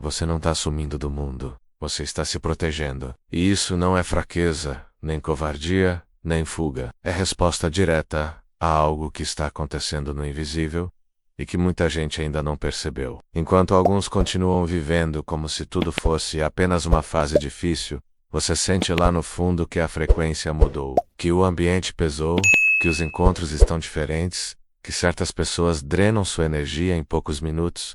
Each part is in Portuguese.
Você não está sumindo do mundo. Você está se protegendo. E isso não é fraqueza, nem covardia, nem fuga. É resposta direta a algo que está acontecendo no invisível e que muita gente ainda não percebeu. Enquanto alguns continuam vivendo como se tudo fosse apenas uma fase difícil, você sente lá no fundo que a frequência mudou, que o ambiente pesou, que os encontros estão diferentes, que certas pessoas drenam sua energia em poucos minutos.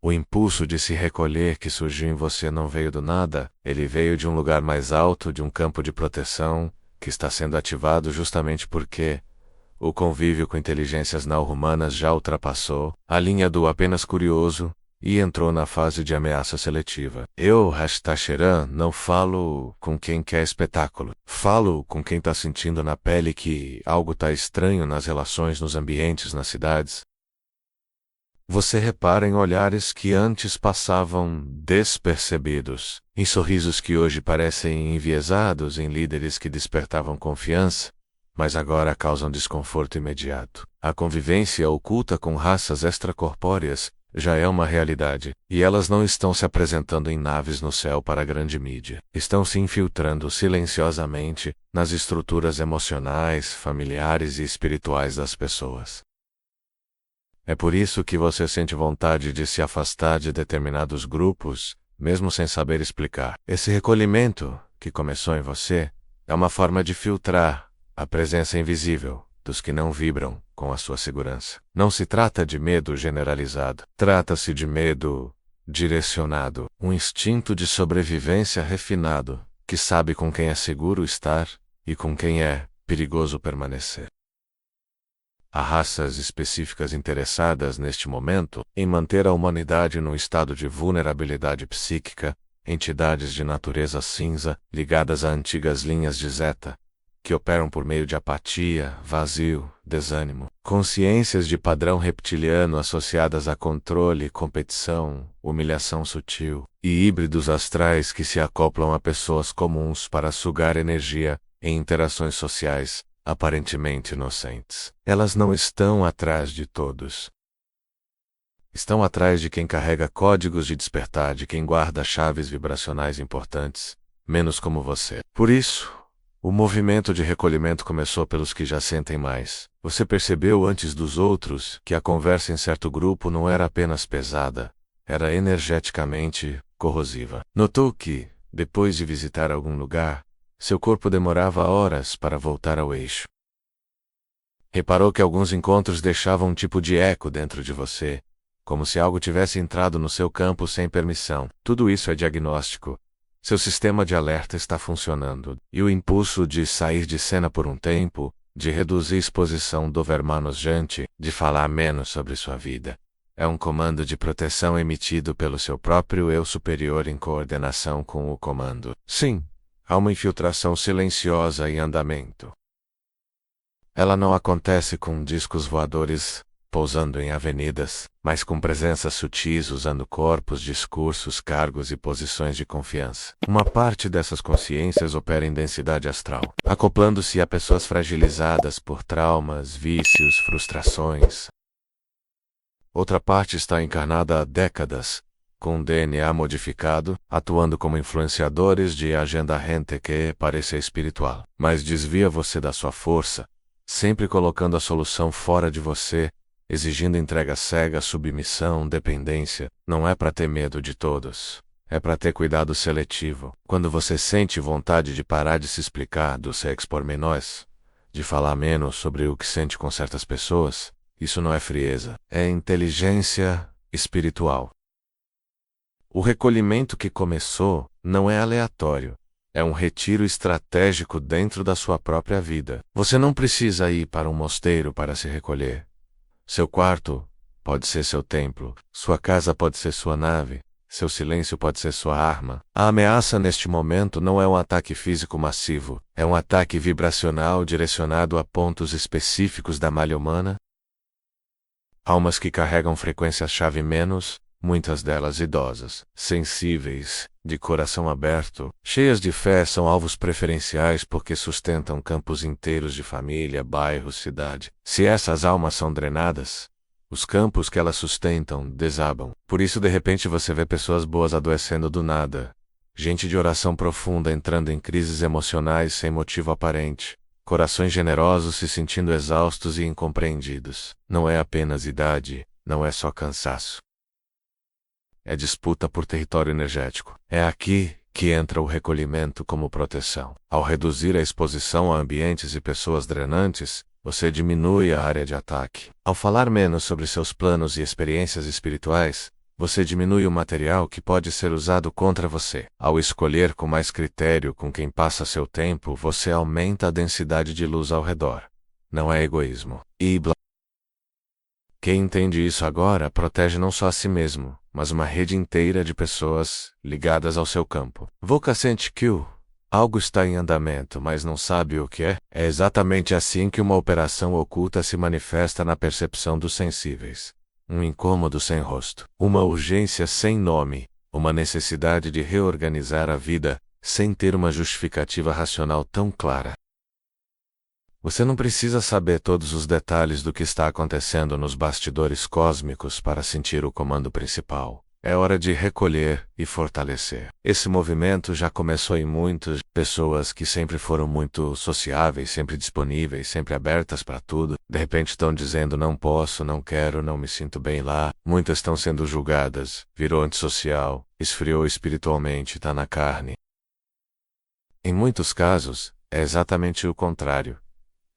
O impulso de se recolher que surgiu em você não veio do nada, ele veio de um lugar mais alto, de um campo de proteção, que está sendo ativado justamente porque o convívio com inteligências não-humanas já ultrapassou a linha do apenas curioso e entrou na fase de ameaça seletiva. Eu, Tacheran, não falo com quem quer espetáculo. Falo com quem está sentindo na pele que algo está estranho nas relações, nos ambientes, nas cidades. Você repara em olhares que antes passavam despercebidos, em sorrisos que hoje parecem enviesados, em líderes que despertavam confiança, mas agora causam desconforto imediato. A convivência oculta com raças extracorpóreas já é uma realidade, e elas não estão se apresentando em naves no céu para a grande mídia. Estão se infiltrando silenciosamente nas estruturas emocionais, familiares e espirituais das pessoas. É por isso que você sente vontade de se afastar de determinados grupos, mesmo sem saber explicar. Esse recolhimento, que começou em você, é uma forma de filtrar a presença invisível dos que não vibram com a sua segurança. Não se trata de medo generalizado. Trata-se de medo direcionado, um instinto de sobrevivência refinado, que sabe com quem é seguro estar e com quem é perigoso permanecer. Há raças específicas interessadas neste momento em manter a humanidade num estado de vulnerabilidade psíquica, entidades de natureza cinza ligadas a antigas linhas de Zeta, que operam por meio de apatia, vazio, desânimo, consciências de padrão reptiliano associadas a controle, competição, humilhação sutil, e híbridos astrais que se acoplam a pessoas comuns para sugar energia em interações sociais aparentemente inocentes. Elas não estão atrás de todos. Estão atrás de quem carrega códigos de despertar, de quem guarda chaves vibracionais importantes, menos como você. Por isso, o movimento de recolhimento começou pelos que já sentem mais. Você percebeu antes dos outros que a conversa em certo grupo não era apenas pesada, era energeticamente corrosiva. Notou que, depois de visitar algum lugar, seu corpo demorava horas para voltar ao eixo. Reparou que alguns encontros deixavam um tipo de eco dentro de você, como se algo tivesse entrado no seu campo sem permissão. Tudo isso é diagnóstico. Seu sistema de alerta está funcionando, e o impulso de sair de cena por um tempo, de reduzir a exposição dobermanojante, de falar menos sobre sua vida, é um comando de proteção emitido pelo seu próprio eu superior em coordenação com o comando. Sim, há uma infiltração silenciosa em andamento. Ela não acontece com discos voadores pousando em avenidas, mas com presenças sutis usando corpos, discursos, cargos e posições de confiança. Uma parte dessas consciências opera em densidade astral, acoplando-se a pessoas fragilizadas por traumas, vícios, frustrações. Outra parte está encarnada há décadas, com um DNA modificado, atuando como influenciadores de agenda gente que parece espiritual, mas desvia você da sua força, sempre colocando a solução fora de você, exigindo entrega cega, submissão, dependência. Não é para ter medo de todos, é para ter cuidado seletivo. Quando você sente vontade de parar de se explicar, de se expor menores, de falar menos sobre o que sente com certas pessoas, isso não é frieza, é inteligência espiritual. O recolhimento que começou não é aleatório. É um retiro estratégico dentro da sua própria vida. Você não precisa ir para um mosteiro para se recolher. Seu quarto pode ser seu templo, sua casa pode ser sua nave, seu silêncio pode ser sua arma. A ameaça neste momento não é um ataque físico massivo, é um ataque vibracional direcionado a pontos específicos da malha humana. Almas que carregam frequência-chave menos, muitas delas idosas, sensíveis, de coração aberto, cheias de fé, são alvos preferenciais porque sustentam campos inteiros de família, bairro, cidade. Se essas almas são drenadas, Os campos que elas sustentam desabam. Por isso, de repente, você vê pessoas boas adoecendo do nada. Gente de oração profunda entrando em crises emocionais sem motivo aparente. Corações generosos se sentindo exaustos e incompreendidos. Não é apenas idade, não é só cansaço. É disputa por território energético. É aqui que entra o recolhimento como proteção. Ao reduzir a exposição a ambientes e pessoas drenantes, você diminui a área de ataque. Ao falar menos sobre seus planos e experiências espirituais, você diminui o material que pode ser usado contra você. Ao escolher com mais critério com quem passa seu tempo, você aumenta a densidade de luz ao redor. Não é egoísmo. Quem entende isso agora protege não só a si mesmo, mas uma rede inteira de pessoas ligadas ao seu campo. Voka sente que algo está em andamento, mas não sabe o que é. É exatamente assim que uma operação oculta se manifesta na percepção dos sensíveis. Um incômodo sem rosto, uma urgência sem nome, uma necessidade de reorganizar a vida, sem ter uma justificativa racional tão clara. Você não precisa saber todos os detalhes do que está acontecendo nos bastidores cósmicos para sentir o comando principal. É hora de recolher e fortalecer. Esse movimento já começou em muitas pessoas que sempre foram muito sociáveis, sempre disponíveis, sempre abertas para tudo. De repente estão dizendo não posso, não quero, não me sinto bem lá. Muitas estão sendo julgadas, virou antissocial, esfriou espiritualmente, está na carne. Em muitos casos, é exatamente o contrário.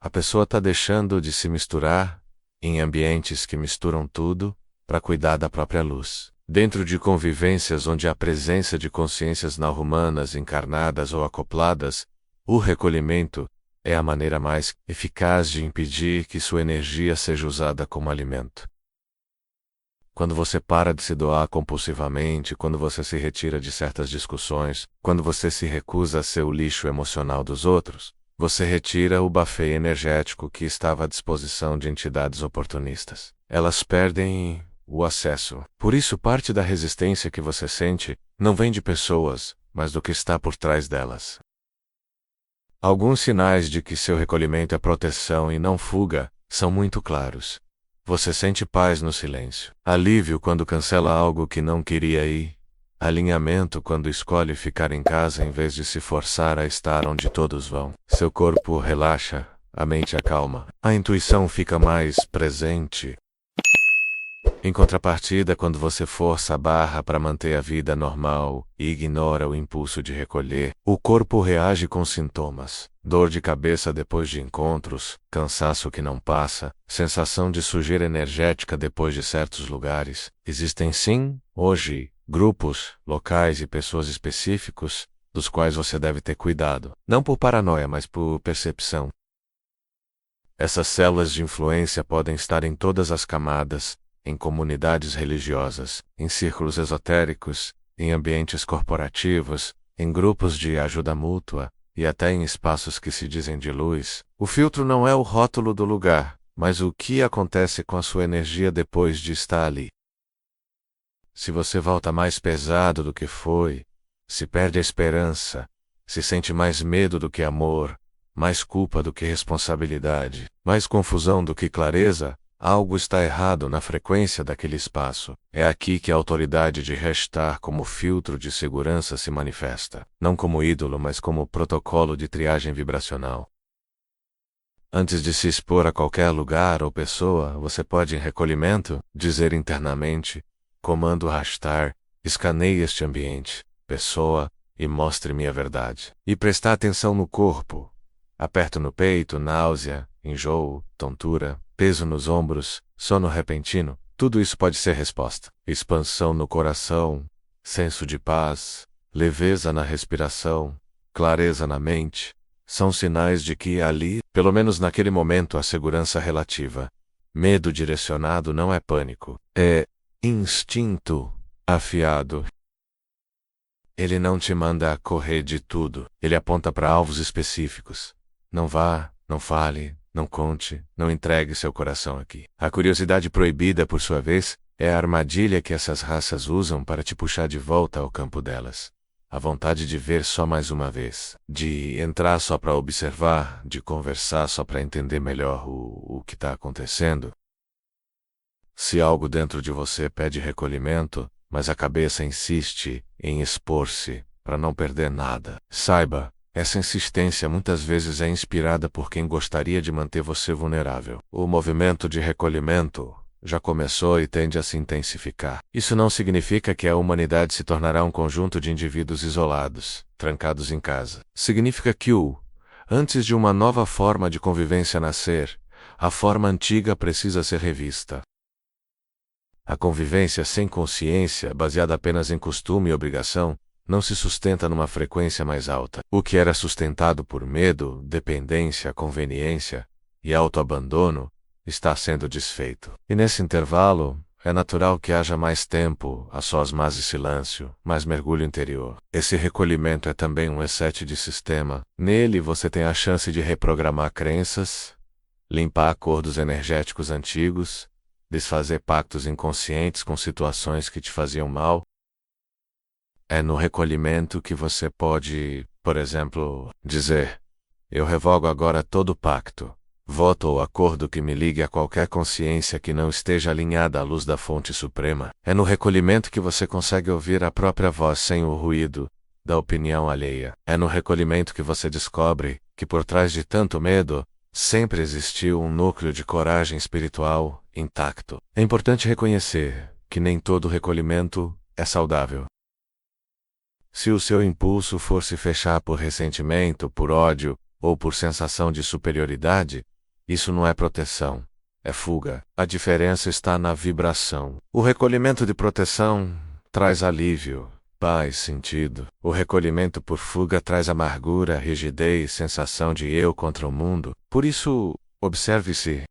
A pessoa está deixando de se misturar em ambientes que misturam tudo para cuidar da própria luz. Dentro de convivências onde há presença de consciências não-humanas encarnadas ou acopladas, o recolhimento é a maneira mais eficaz de impedir que sua energia seja usada como alimento. Quando você para de se doar compulsivamente, quando você se retira de certas discussões, quando você se recusa a ser o lixo emocional dos outros, você retira o buffet energético que estava à disposição de entidades oportunistas. Elas perdem o acesso. Por isso, parte da resistência que você sente não vem de pessoas, mas do que está por trás delas. Alguns sinais de que seu recolhimento é proteção e não fuga são muito claros. Você sente paz no silêncio, alívio quando cancela algo que não queria ir, alinhamento quando escolhe ficar em casa em vez de se forçar a estar onde todos vão. Seu corpo relaxa, a mente acalma, a intuição fica mais presente. Em contrapartida, quando você força a barra para manter a vida normal e ignora o impulso de recolher, o corpo reage com sintomas. Dor de cabeça depois de encontros, cansaço que não passa, sensação de sujeira energética depois de certos lugares. Existem sim, hoje, grupos, locais e pessoas específicos, dos quais você deve ter cuidado. Não por paranoia, mas por percepção. Essas células de influência podem estar em todas as camadas, em comunidades religiosas, em círculos esotéricos, em ambientes corporativos, em grupos de ajuda mútua, e até em espaços que se dizem de luz. O filtro não é o rótulo do lugar, mas o que acontece com a sua energia depois de estar ali. Se você volta mais pesado do que foi, se perde a esperança, se sente mais medo do que amor, mais culpa do que responsabilidade, mais confusão do que clareza, algo está errado na frequência daquele espaço. É aqui que a autoridade de restar como filtro de segurança se manifesta, não como ídolo, mas como protocolo de triagem vibracional. Antes de se expor a qualquer lugar ou pessoa, você pode, em recolhimento, dizer internamente: comando Rastar, escaneie este ambiente, pessoa, e mostre-me a verdade. E prestar atenção no corpo. Aperto no peito, náusea, enjoo, tontura, peso nos ombros, sono repentino, tudo isso pode ser resposta. Expansão no coração, senso de paz, leveza na respiração, clareza na mente, são sinais de que ali, pelo menos naquele momento, há segurança relativa. Medo direcionado não é pânico, é instinto afiado. Ele não te manda correr de tudo, ele aponta para alvos específicos. Não vá, não fale, não conte, não entregue seu coração aqui. A curiosidade proibida, por sua vez, é a armadilha que essas raças usam para te puxar de volta ao campo delas. A vontade de ver só mais uma vez, de entrar só para observar, de conversar só para entender melhor o que está acontecendo. Se algo dentro de você pede recolhimento, mas a cabeça insiste em expor-se para não perder nada, saiba, essa insistência muitas vezes é inspirada por quem gostaria de manter você vulnerável. O movimento de recolhimento já começou e tende a se intensificar. Isso não significa que a humanidade se tornará um conjunto de indivíduos isolados, trancados em casa. Significa que antes de uma nova forma de convivência nascer, a forma antiga precisa ser revista. A convivência sem consciência, baseada apenas em costume e obrigação, não se sustenta numa frequência mais alta. O que era sustentado por medo, dependência, conveniência e autoabandono está sendo desfeito. E nesse intervalo, é natural que haja mais tempo, a sós mais silêncio, mais mergulho interior. Esse recolhimento é também um reset de sistema. Nele você tem a chance de reprogramar crenças, limpar acordos energéticos antigos, desfazer pactos inconscientes com situações que te faziam mal. É no recolhimento que você pode, por exemplo, dizer: eu revogo agora todo pacto, voto ou acordo que me ligue a qualquer consciência que não esteja alinhada à luz da fonte suprema. É no recolhimento que você consegue ouvir a própria voz sem o ruído da opinião alheia. É no recolhimento que você descobre que por trás de tanto medo, sempre existiu um núcleo de coragem espiritual intacto. É importante reconhecer que nem todo recolhimento é saudável. Se o seu impulso for se fechar por ressentimento, por ódio ou por sensação de superioridade, isso não é proteção, é fuga. A diferença está na vibração. O recolhimento de proteção traz alívio, paz, sentido. O recolhimento por fuga traz amargura, rigidez, sensação de eu contra o mundo. Por isso, observe-se.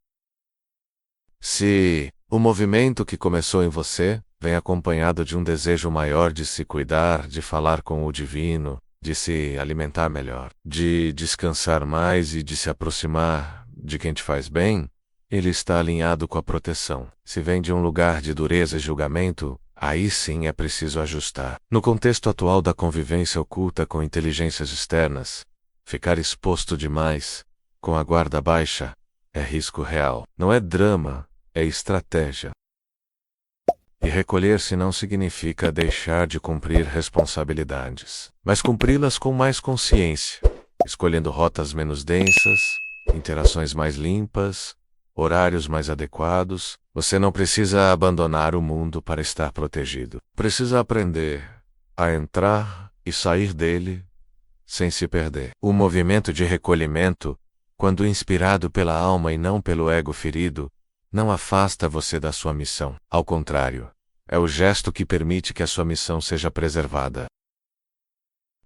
Se o movimento que começou em você vem acompanhado de um desejo maior de se cuidar, de falar com o divino, de se alimentar melhor, de descansar mais e de se aproximar de quem te faz bem, ele está alinhado com a proteção. Se vem de um lugar de dureza e julgamento, aí sim é preciso ajustar. No contexto atual da convivência oculta com inteligências externas, ficar exposto demais, com a guarda baixa, é risco real. Não é drama, é estratégia. E recolher-se não significa deixar de cumprir responsabilidades, mas cumpri-las com mais consciência, escolhendo rotas menos densas, interações mais limpas, horários mais adequados. Você não precisa abandonar o mundo para estar protegido. Precisa aprender a entrar e sair dele sem se perder. O movimento de recolhimento, quando inspirado pela alma e não pelo ego ferido, não afasta você da sua missão. Ao contrário, é o gesto que permite que a sua missão seja preservada.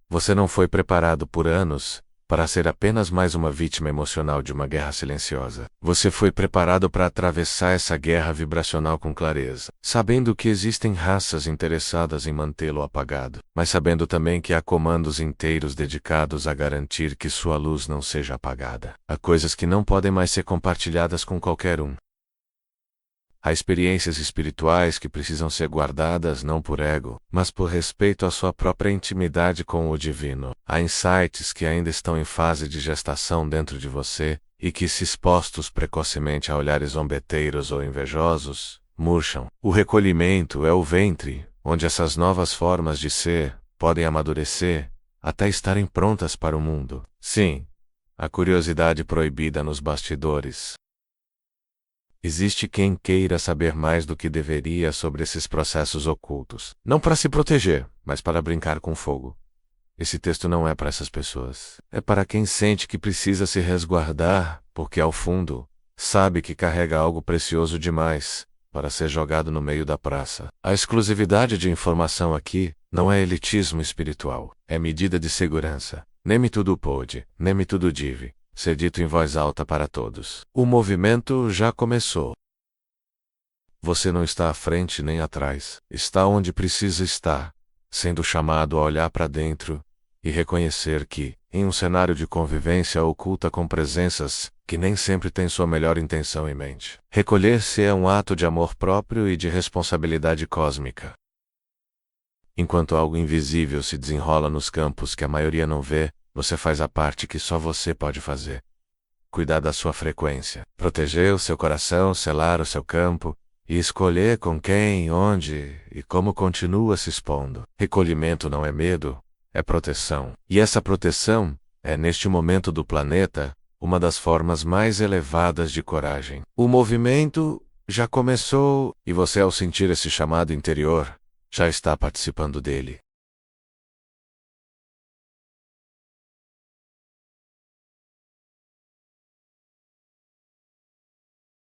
Você não foi preparado por anos para ser apenas mais uma vítima emocional de uma guerra silenciosa. Você foi preparado para atravessar essa guerra vibracional com clareza, sabendo que existem raças interessadas em mantê-lo apagado, mas sabendo também que há comandos inteiros dedicados a garantir que sua luz não seja apagada. Há coisas que não podem mais ser compartilhadas com qualquer um. Há experiências espirituais que precisam ser guardadas não por ego, mas por respeito à sua própria intimidade com o divino. Há insights que ainda estão em fase de gestação dentro de você e que, se expostos precocemente a olhares zombeteiros ou invejosos, murcham. O recolhimento é o ventre, onde essas novas formas de ser podem amadurecer até estarem prontas para o mundo. Sim, a curiosidade proibida nos bastidores. Existe quem queira saber mais do que deveria sobre esses processos ocultos. Não para se proteger, mas para brincar com fogo. Esse texto não é para essas pessoas. É para quem sente que precisa se resguardar, porque ao fundo, sabe que carrega algo precioso demais para ser jogado no meio da praça. A exclusividade de informação aqui não é elitismo espiritual. É medida de segurança. Nem tudo pode, nem tudo deve ser dito em voz alta para todos. O movimento já começou. Você não está à frente nem atrás. Está onde precisa estar, sendo chamado a olhar para dentro e reconhecer que, em um cenário de convivência oculta com presenças que nem sempre têm sua melhor intenção em mente, recolher-se é um ato de amor próprio e de responsabilidade cósmica. Enquanto algo invisível se desenrola nos campos que a maioria não vê, você faz a parte que só você pode fazer. Cuidar da sua frequência, proteger o seu coração, selar o seu campo, e escolher com quem, onde e como continua se expondo. Recolhimento não é medo, é proteção. E essa proteção é, neste momento do planeta, uma das formas mais elevadas de coragem. O movimento já começou, e você, ao sentir esse chamado interior, já está participando dele.